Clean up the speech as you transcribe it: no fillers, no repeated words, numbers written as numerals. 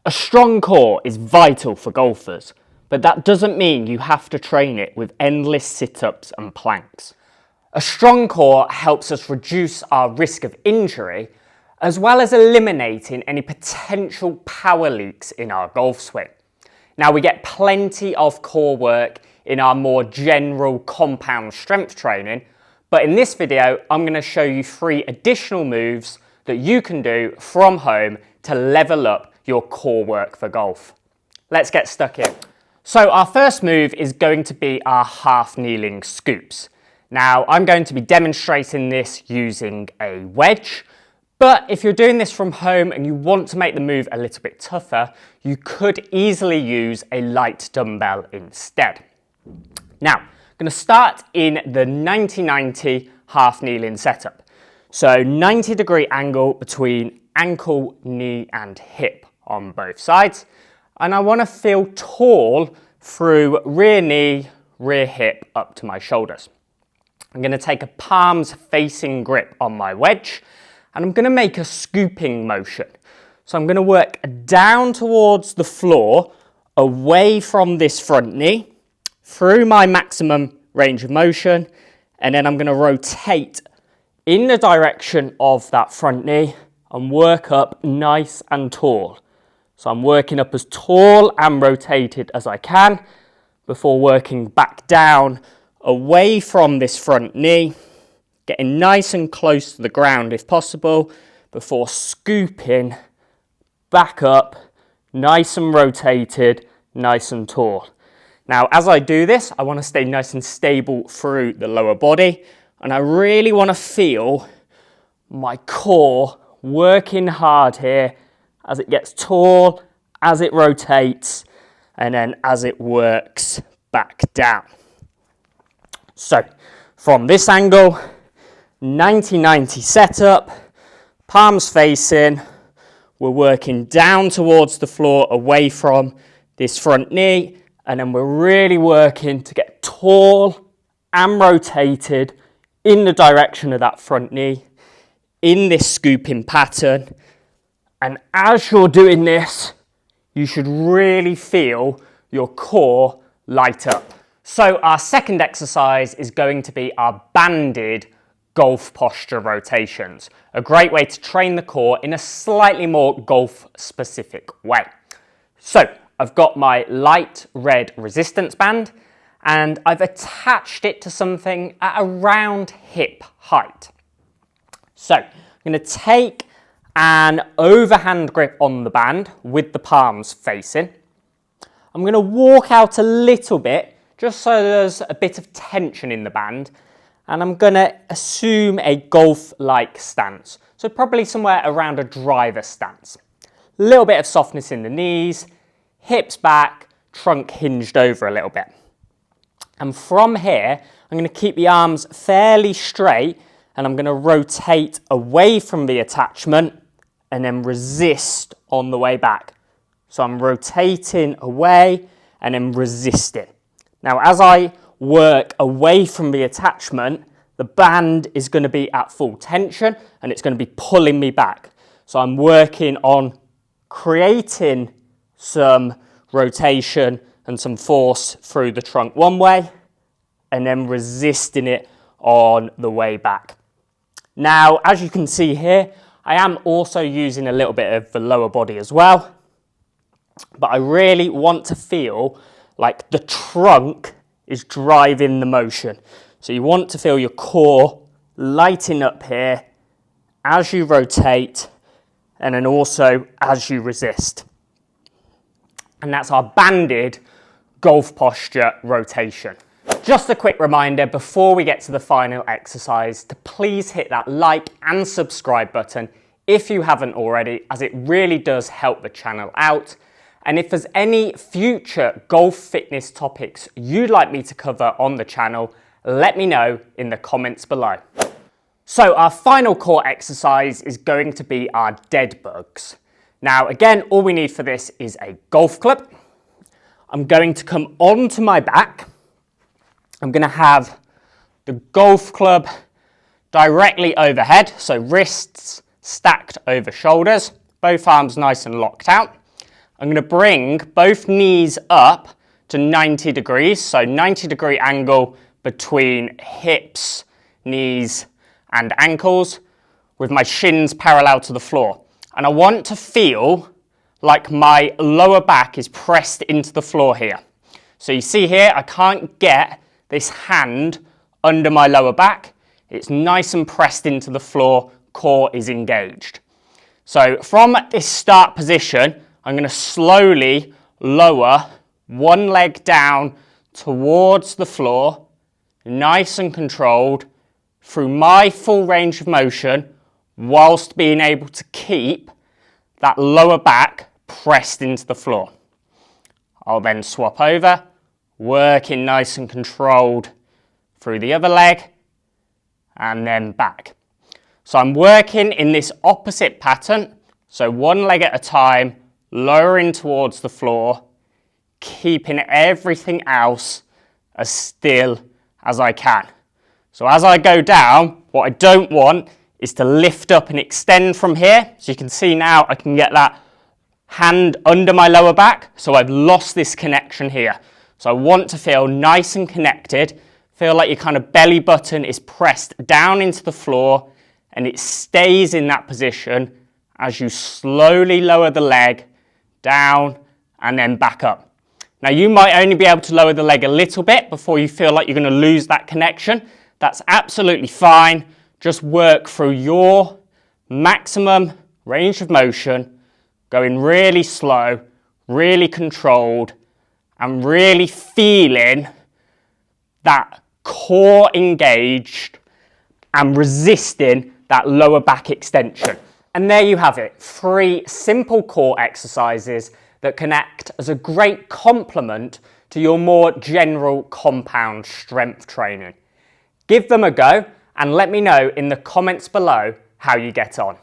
A strong core is vital for golfers, but that doesn't mean you have to train it with endless sit-ups and planks. A strong core helps us reduce our risk of injury, as well as eliminating any potential power leaks in our golf swing. Now, we get plenty of core work in our more general compound strength training, but in this video, I'm going to show you 3 additional moves that you can do from home to level up your core work for golf. Let's get stuck in. So our first move is going to be our half kneeling scoops. Now, I'm going to be demonstrating this using a wedge, but if you're doing this from home and you want to make the move a little bit tougher, you could easily use a light dumbbell instead. Now, I'm going to start in the 90-90 half kneeling setup. So 90-degree angle between ankle, knee and hip on both sides. And I want to feel tall through rear knee, rear hip up to my shoulders. I'm going to take a palms facing grip on my wedge and I'm going to make a scooping motion. So I'm going to work down towards the floor, away from this front knee, through my maximum range of motion, and then I'm going to rotate in the direction of that front knee and work up nice and tall. So I'm working up as tall and rotated as I can before working back down away from this front knee, getting nice and close to the ground if possible, before scooping back up, nice and rotated, nice and tall. Now, as I do this, I want to stay nice and stable through the lower body, and I really want to feel my core working hard here as it gets tall, as it rotates, and then as it works back down. So, from this angle, 90-90 setup, palms facing, we're working down towards the floor away from this front knee, and then we're really working to get tall and rotated in the direction of that front knee, in this scooping pattern. And as you're doing this, you should really feel your core light up. So our second exercise is going to be our banded golf posture rotations, a great way to train the core in a slightly more golf specific way. So I've got my light red resistance band and I've attached it to something at around hip height. So I'm going to take an overhand grip on the band with the palms facing. I'm going to walk out a little bit just so there's a bit of tension in the band, and I'm going to assume a golf-like stance. So probably somewhere around a driver stance. A little bit of softness in the knees, hips back, trunk hinged over a little bit. And from here, I'm going to keep the arms fairly straight and I'm going to rotate away from the attachment and then resist on the way back. So I'm rotating away and then resisting. Now, as I work away from the attachment, the band is going to be at full tension and it's going to be pulling me back. So I'm working on creating some rotation and some force through the trunk one way and then resisting it on the way back. Now, as you can see here, I am also using a little bit of the lower body as well, but I really want to feel like the trunk is driving the motion. So you want to feel your core lighting up here as you rotate and then also as you resist. And that's our banded golf posture rotation. Just a quick reminder before we get to the final exercise to please hit that like and subscribe button if you haven't already, as it really does help the channel out. And if there's any future golf fitness topics you'd like me to cover on the channel, let me know in the comments below. So our final core exercise is going to be our dead bugs. Now again, all we need for this is a golf club. I'm going to come onto my back. I'm going to have the golf club directly overhead, so wrists stacked over shoulders, both arms nice and locked out. I'm going to bring both knees up to 90 degrees, so 90-degree angle between hips, knees and ankles, with my shins parallel to the floor. And I want to feel like my lower back is pressed into the floor here. So you see here, I can't get this hand under my lower back. It's nice and pressed into the floor, core is engaged. So from this start position, I'm going to slowly lower one leg down towards the floor, nice and controlled, through my full range of motion, whilst being able to keep that lower back pressed into the floor. I'll then swap over, working nice and controlled through the other leg, and then back. So I'm working in this opposite pattern, so one leg at a time, lowering towards the floor, keeping everything else as still as I can. So as I go down, what I don't want is to lift up and extend from here. So you can see now I can get that hand under my lower back, so I've lost this connection here. So I want to feel nice and connected, feel like your kind of belly button is pressed down into the floor and it stays in that position as you slowly lower the leg down and then back up. Now you might only be able to lower the leg a little bit before you feel like you're going to lose that connection. That's absolutely fine. Just work through your maximum range of motion, going really slow, really controlled, and really feeling that core engaged and resisting that lower back extension. And there you have it, 3 simple core exercises that can act as a great complement to your more general compound strength training. Give them a go and let me know in the comments below how you get on.